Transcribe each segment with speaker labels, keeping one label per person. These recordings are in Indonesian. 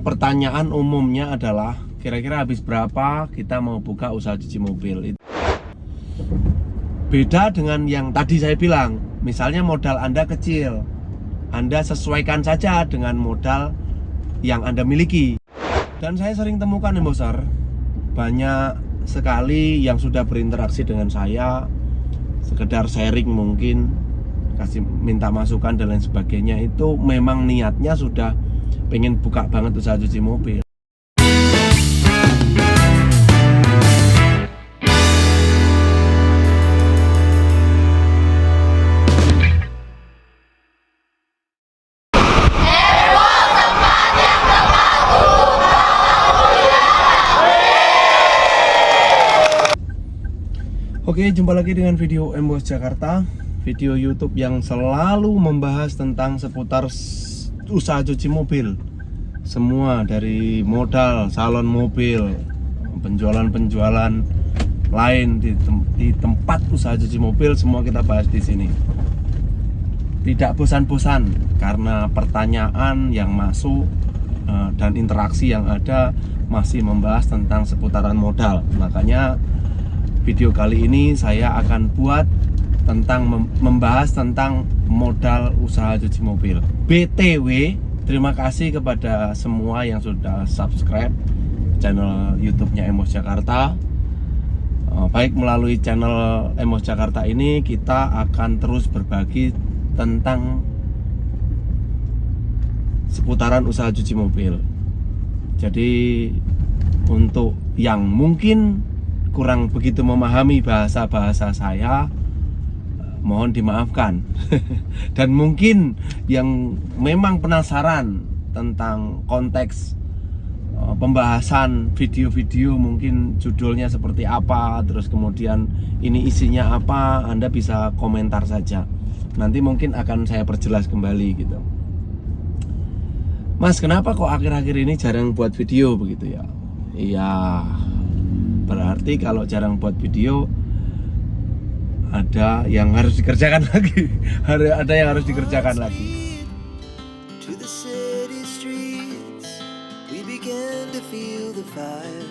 Speaker 1: Pertanyaan umumnya adalah kira-kira habis berapa kita mau buka usaha cuci mobil. Beda dengan yang tadi saya bilang, misalnya modal Anda kecil, Anda sesuaikan saja dengan modal yang Anda miliki. Dan saya sering temukan investor, banyak sekali yang sudah berinteraksi dengan saya, sekedar sharing mungkin, kasih minta masukan dan lain sebagainya, itu memang niatnya sudah pengen buka banget usaha cuci mobil. Oke, jumpa lagi dengan video Embos Jakarta, video YouTube yang selalu membahas tentang seputar usaha cuci mobil. Semua dari modal, salon mobil, penjualan-penjualan lain di tempat usaha cuci mobil, semua kita bahas di sini. Tidak bosan-bosan karena pertanyaan yang masuk dan interaksi yang ada masih membahas tentang seputaran modal. Makanya video kali ini saya akan buat tentang membahas tentang modal usaha cuci mobil. BTW, terima kasih kepada semua yang sudah subscribe channel YouTube-nya Emos Jakarta. Baik melalui channel Emos Jakarta ini kita akan terus berbagi tentang seputaran usaha cuci mobil. Jadi untuk yang mungkin kurang begitu memahami bahasa-bahasa saya, mohon dimaafkan. Dan mungkin yang memang penasaran tentang konteks pembahasan video-video, mungkin judulnya seperti apa, terus kemudian ini isinya apa, Anda bisa komentar saja. Nanti mungkin akan saya perjelas kembali gitu. Mas, kenapa kok akhir-akhir ini jarang buat video begitu ya? Iya, berarti kalau jarang buat video ada yang harus dikerjakan lagi. Ada yang harus dikerjakan lagi.
Speaker 2: To the city streets, we began to feel the fire.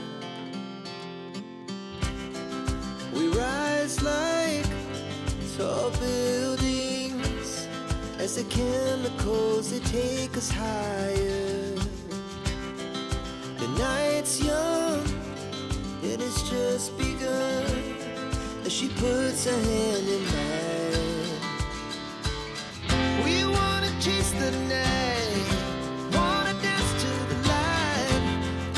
Speaker 2: We rise like tall buildings as the chemicals they take us higher. The night's young, it has just begun as she puts her hand in mine. We wanna chase the night, wanna dance to the light,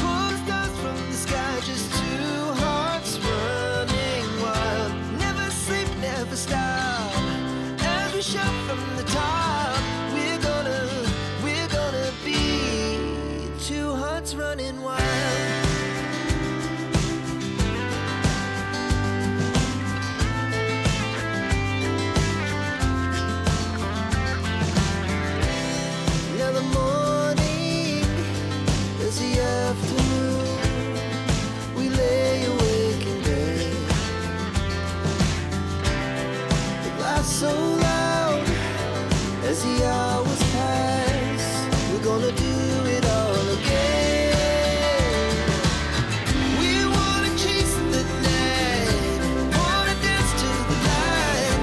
Speaker 2: pull stars from the sky, just two hearts running wild. Never sleep, never stop, as we shout from the top. We're gonna be two hearts running wild. So loud as the hours pass, we're gonna do it all again. We wanna chase the night, wanna dance to the light,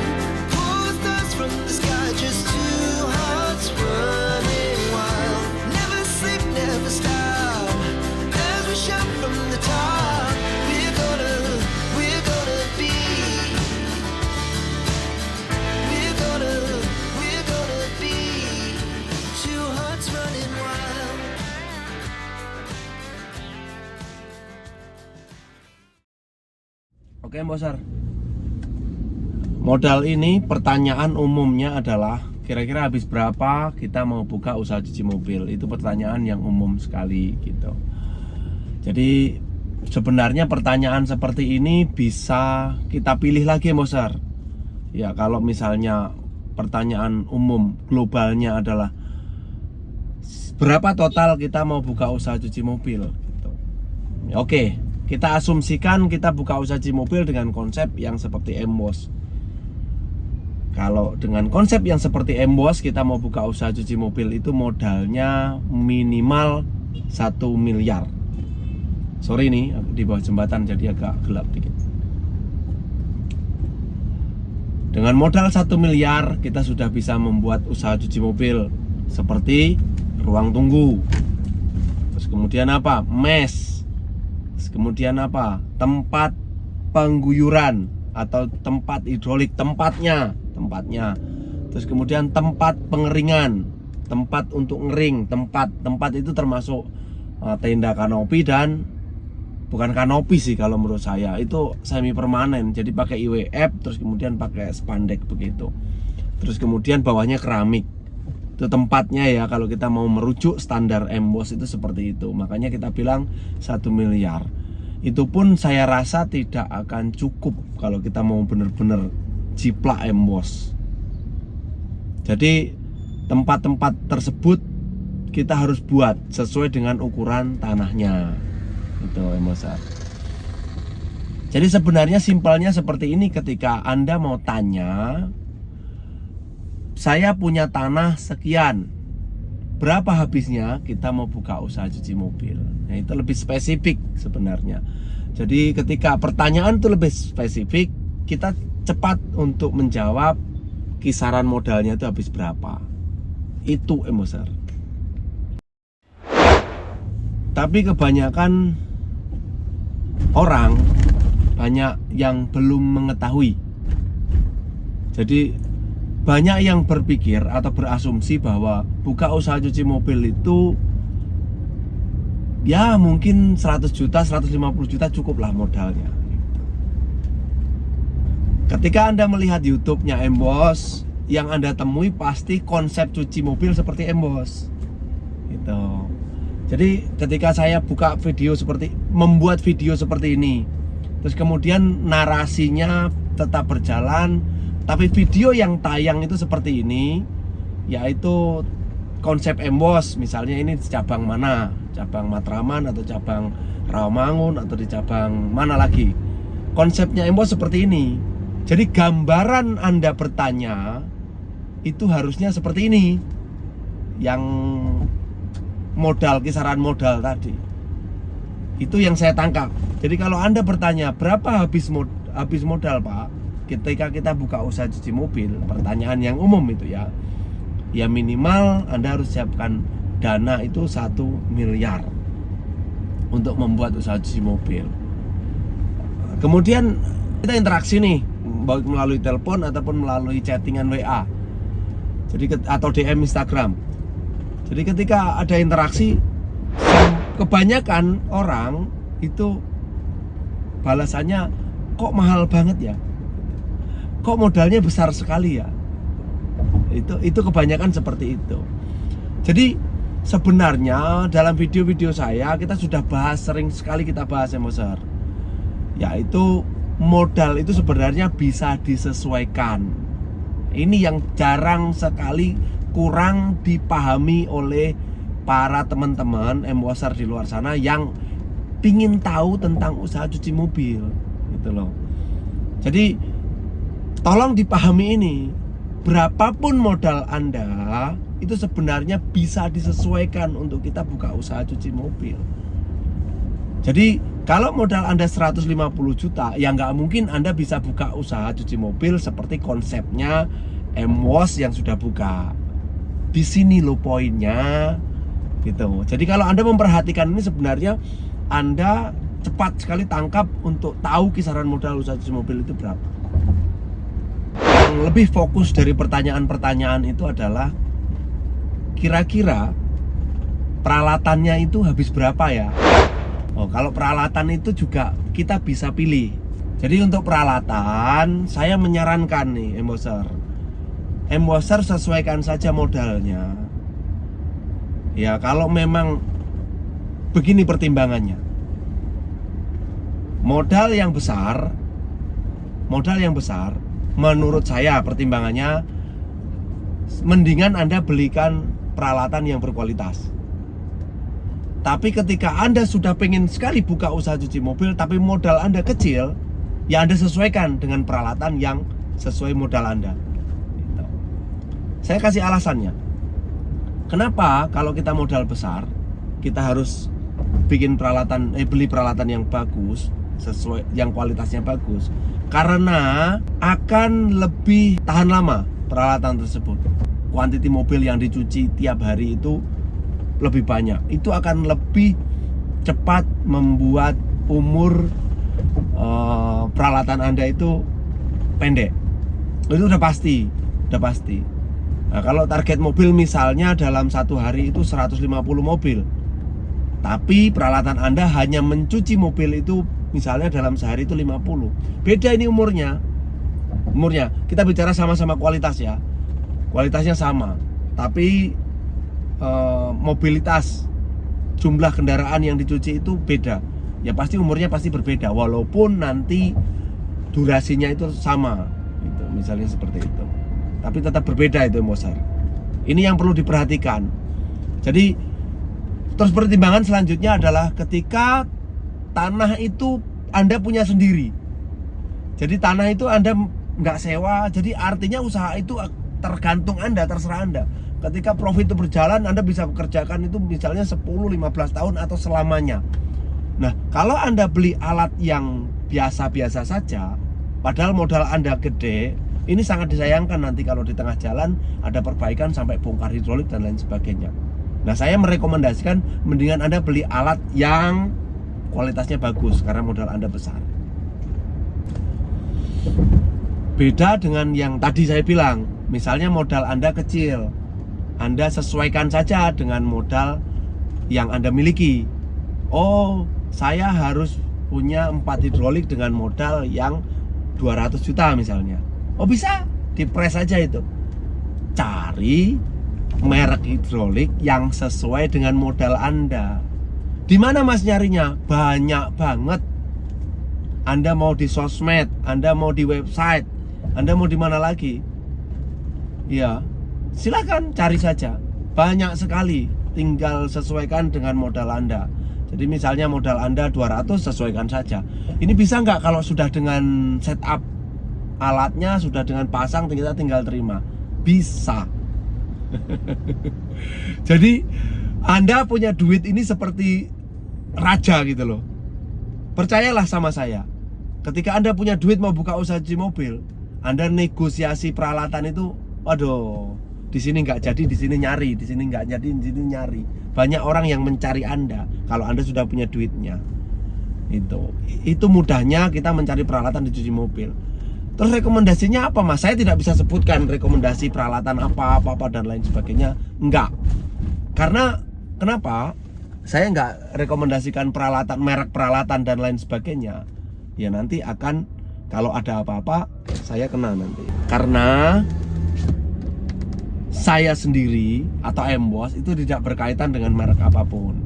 Speaker 2: pull stars from the sky, just two hearts running wild. Never sleep, never stop, as we shout from the top. We're gonna be two hearts running wild.
Speaker 1: Oke, Bosar. Modal ini pertanyaan umumnya adalah kira-kira habis berapa kita mau buka usaha cuci mobil. Itu pertanyaan yang umum sekali gitu. Jadi sebenarnya pertanyaan seperti ini bisa kita pilih lagi, Bosar. Ya, kalau misalnya pertanyaan umum globalnya adalah berapa total kita mau buka usaha cuci mobil gitu. Oke, kita asumsikan kita buka usaha cuci mobil dengan konsep yang seperti Embos. Kalau dengan konsep yang seperti Embos kita mau buka usaha cuci mobil itu modalnya minimal 1 miliar. Sorry nih, di bawah jembatan jadi agak gelap dikit. Dengan modal 1 miliar kita sudah bisa membuat usaha cuci mobil seperti ruang tunggu. Terus kemudian apa? Mes. Terus kemudian apa? Tempat pengguyuran atau tempat hidrolik, tempatnya. Terus kemudian tempat pengeringan, tempat untuk ngering, tempat itu termasuk tenda kanopi dan bukan kanopi sih kalau menurut saya, itu semi permanen. Jadi pakai IWF, terus kemudian pakai spandek begitu. Terus kemudian bawahnya keramik. Itu tempatnya ya, kalau kita mau merujuk standar emboss itu seperti itu. Makanya kita bilang 1 miliar. Itu pun saya rasa tidak akan cukup kalau kita mau benar-benar jiplak emboss. Jadi tempat-tempat tersebut kita harus buat sesuai dengan ukuran tanahnya. Itu embosser. Jadi sebenarnya simpelnya seperti ini, ketika Anda mau tanya, saya punya tanah sekian, berapa habisnya kita mau buka usaha cuci mobil. Nah, itu lebih spesifik sebenarnya. Jadi ketika pertanyaan itu lebih spesifik, kita cepat untuk menjawab kisaran modalnya itu habis berapa. Itu embosser. Tapi kebanyakan orang banyak yang belum mengetahui. Jadi banyak yang berpikir atau berasumsi bahwa buka usaha cuci mobil itu ya mungkin 100 juta, 150 juta cukuplah modalnya. Ketika Anda melihat YouTube-nya Emboss, yang Anda temui pasti konsep cuci mobil seperti Emboss. Gitu. Jadi ketika saya buka video membuat video seperti ini, terus kemudian narasinya tetap berjalan, tapi video yang tayang itu seperti ini, yaitu konsep Emboss. Misalnya ini di cabang mana, cabang Matraman atau cabang Rawamangun atau di cabang mana lagi. Konsepnya Emboss seperti ini. Jadi gambaran Anda bertanya itu harusnya seperti ini. Yang modal, kisaran modal tadi, itu yang saya tangkap. Jadi kalau Anda bertanya berapa habis modal Pak ketika kita buka usaha cuci mobil, pertanyaan yang umum itu ya minimal Anda harus siapkan dana itu 1 miliar untuk membuat usaha cuci mobil. Kemudian kita interaksi nih, baik melalui telepon ataupun melalui chattingan WA, jadi atau DM Instagram. Jadi ketika ada interaksi, kebanyakan orang itu balasannya, kok mahal banget ya, kok modalnya besar sekali ya. Itu kebanyakan seperti itu. Jadi sebenarnya dalam video-video saya kita sudah sering sekali kita bahas embosser, yaitu modal itu sebenarnya bisa disesuaikan. Ini yang jarang sekali kurang dipahami oleh para teman-teman embosser di luar sana yang pingin tahu tentang usaha cuci mobil, gitu loh. Jadi tolong dipahami ini, berapapun modal Anda itu sebenarnya bisa disesuaikan untuk kita buka usaha cuci mobil. Jadi kalau modal Anda 150 juta, ya nggak mungkin Anda bisa buka usaha cuci mobil seperti konsepnya Emboss yang sudah buka. Di sini loh poinnya, gitu. Jadi kalau Anda memperhatikan ini, sebenarnya Anda cepat sekali tangkap untuk tahu kisaran modal usaha cuci mobil itu berapa. Yang lebih fokus dari pertanyaan-pertanyaan itu adalah kira-kira peralatannya itu habis berapa ya. Oh, kalau peralatan itu juga kita bisa pilih. Jadi untuk peralatan saya menyarankan nih embosser sesuaikan saja modalnya. Ya kalau memang begini pertimbangannya, modal yang besar menurut saya pertimbangannya mendingan Anda belikan peralatan yang berkualitas. Tapi ketika Anda sudah pengen sekali buka usaha cuci mobil tapi modal Anda kecil, ya Anda sesuaikan dengan peralatan yang sesuai modal Anda. Saya kasih alasannya. Kenapa kalau kita modal besar, kita harus beli peralatan yang bagus, sesuai yang kualitasnya bagus, karena akan lebih tahan lama peralatan tersebut. Kuantiti mobil yang dicuci tiap hari itu lebih banyak, itu akan lebih cepat membuat umur peralatan Anda itu pendek. Itu udah pasti. Nah, kalau target mobil misalnya dalam satu hari itu 150 mobil, tapi peralatan Anda hanya mencuci mobil itu misalnya dalam sehari itu 50. Beda ini umurnya. Kita bicara sama-sama kualitas ya. Kualitasnya sama, tapi mobilitas, jumlah kendaraan yang dicuci itu beda. Ya pasti umurnya pasti berbeda, walaupun nanti durasinya itu sama gitu, misalnya seperti itu, tapi tetap berbeda itu Mosar. Ini yang perlu diperhatikan. Jadi terus pertimbangan selanjutnya adalah ketika tanah itu Anda punya sendiri. Jadi tanah itu Anda nggak sewa, jadi artinya usaha itu tergantung Anda, terserah Anda. Ketika profit itu berjalan, Anda bisa bekerjakan itu misalnya 10-15 tahun atau selamanya. Nah, kalau Anda beli alat yang biasa-biasa saja, padahal modal Anda gede, ini sangat disayangkan nanti kalau di tengah jalan ada perbaikan sampai bongkar hidrolik dan lain sebagainya. Nah, saya merekomendasikan mendingan Anda beli alat yang kualitasnya bagus karena modal Anda besar. Beda dengan yang tadi saya bilang, misalnya modal Anda kecil, Anda sesuaikan saja dengan modal yang Anda miliki. Oh, saya harus punya 4 hidrolik dengan modal yang 200 juta misalnya. Oh bisa, dipres aja itu. Cari merek hidrolik yang sesuai dengan modal Anda. Di mana Mas nyarinya? Banyak banget. Anda mau di sosmed, Anda mau di website, Anda mau di mana lagi? Ya, silakan cari saja. Banyak sekali. Tinggal sesuaikan dengan modal Anda. Jadi misalnya modal Anda 200, sesuaikan saja. Ini bisa nggak kalau sudah dengan setup alatnya, sudah dengan pasang, kita tinggal terima? Bisa. Jadi Anda punya duit ini seperti raja gitu loh. Percayalah sama saya. Ketika Anda punya duit mau buka usaha cuci mobil, Anda negosiasi peralatan itu, waduh, di sini nggak jadi, di sini nyari, di sini nggak jadi, di sini nyari. Banyak orang yang mencari Anda kalau Anda sudah punya duitnya. Itu mudahnya kita mencari peralatan di cuci mobil. Terus rekomendasinya apa Mas? Saya tidak bisa sebutkan rekomendasi peralatan apa dan lain sebagainya. Enggak. Karena kenapa? Saya enggak rekomendasikan peralatan, merek peralatan dan lain sebagainya. Ya nanti akan, kalau ada apa-apa saya kena nanti. Karena saya sendiri atau Embos itu tidak berkaitan dengan merek apapun.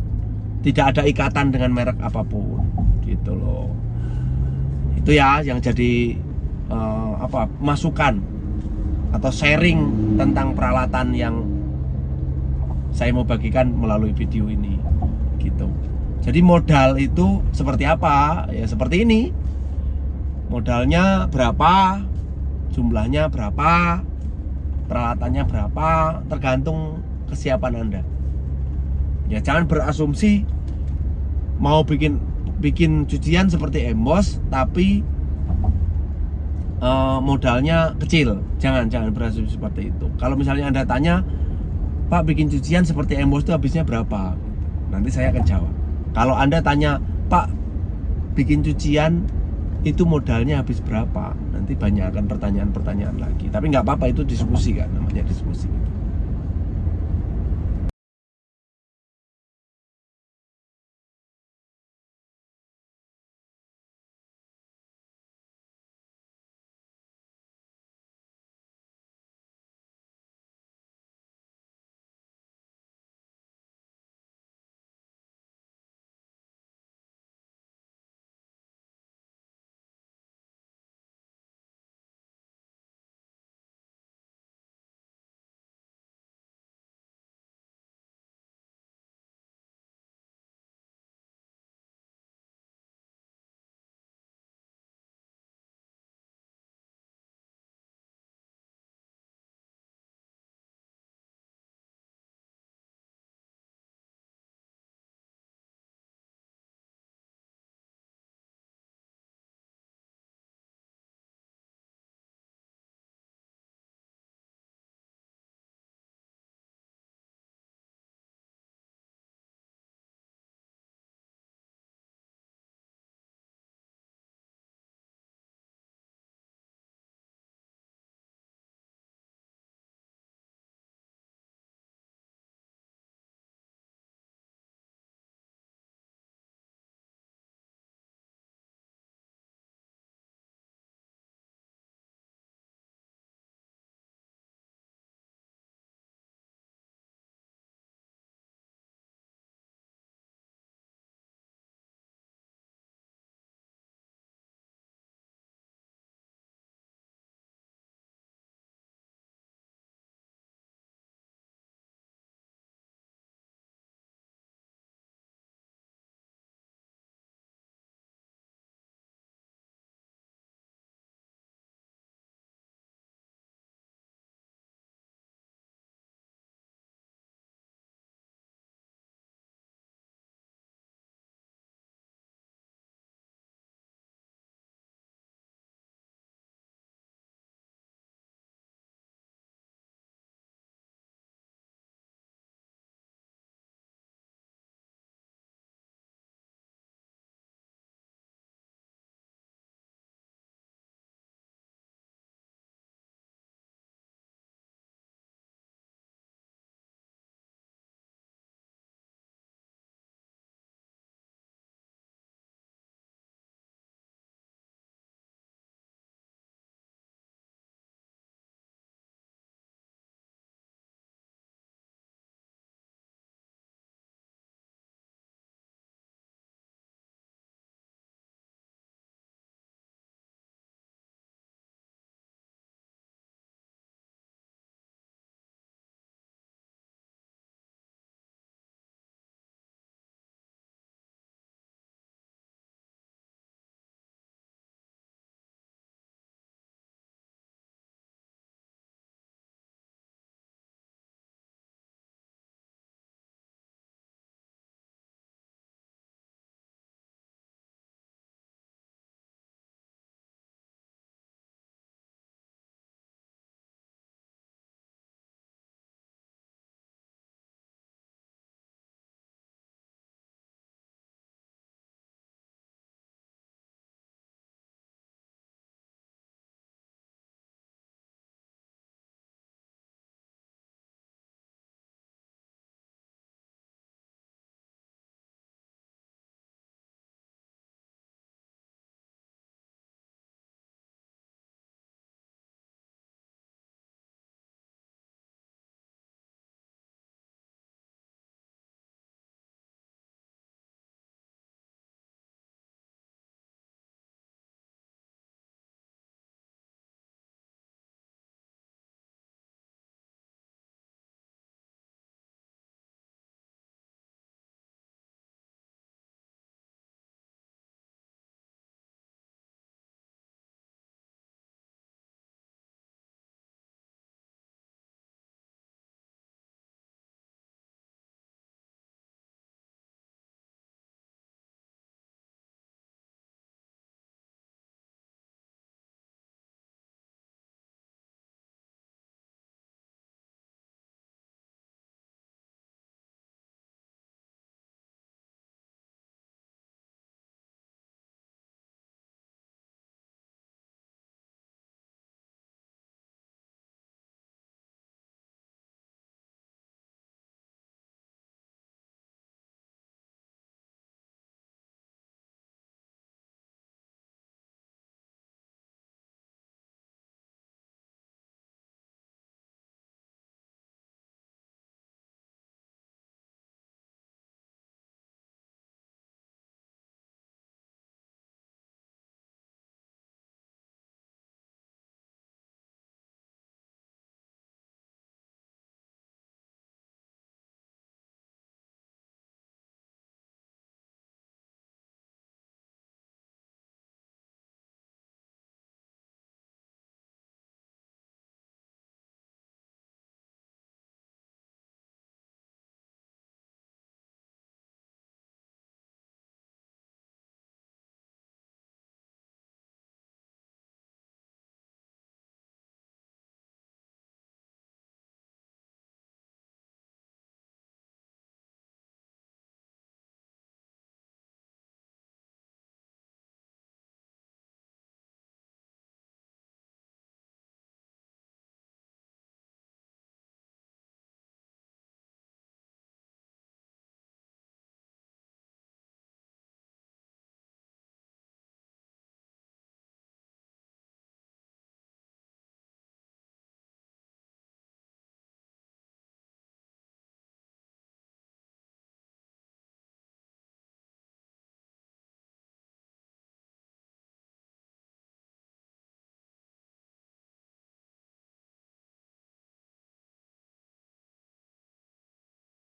Speaker 1: Tidak ada ikatan dengan merek apapun. Gitu loh. Itu ya yang jadi masukan atau sharing tentang peralatan yang saya mau bagikan melalui video ini gitu. Jadi modal itu seperti apa? Ya seperti ini. Modalnya berapa? Jumlahnya berapa? Peralatannya berapa? Tergantung kesiapan Anda. Ya jangan berasumsi mau bikin cucian seperti Embos tapi modalnya kecil. Jangan berasumsi seperti itu. Kalau misalnya Anda tanya, Pak bikin cucian seperti Embos itu habisnya berapa? Nanti saya akan jawab. Kalau Anda tanya, Pak bikin cucian itu modalnya habis berapa? Nanti banyak akan pertanyaan-pertanyaan lagi. Tapi nggak apa-apa, itu diskusi kan, namanya diskusi.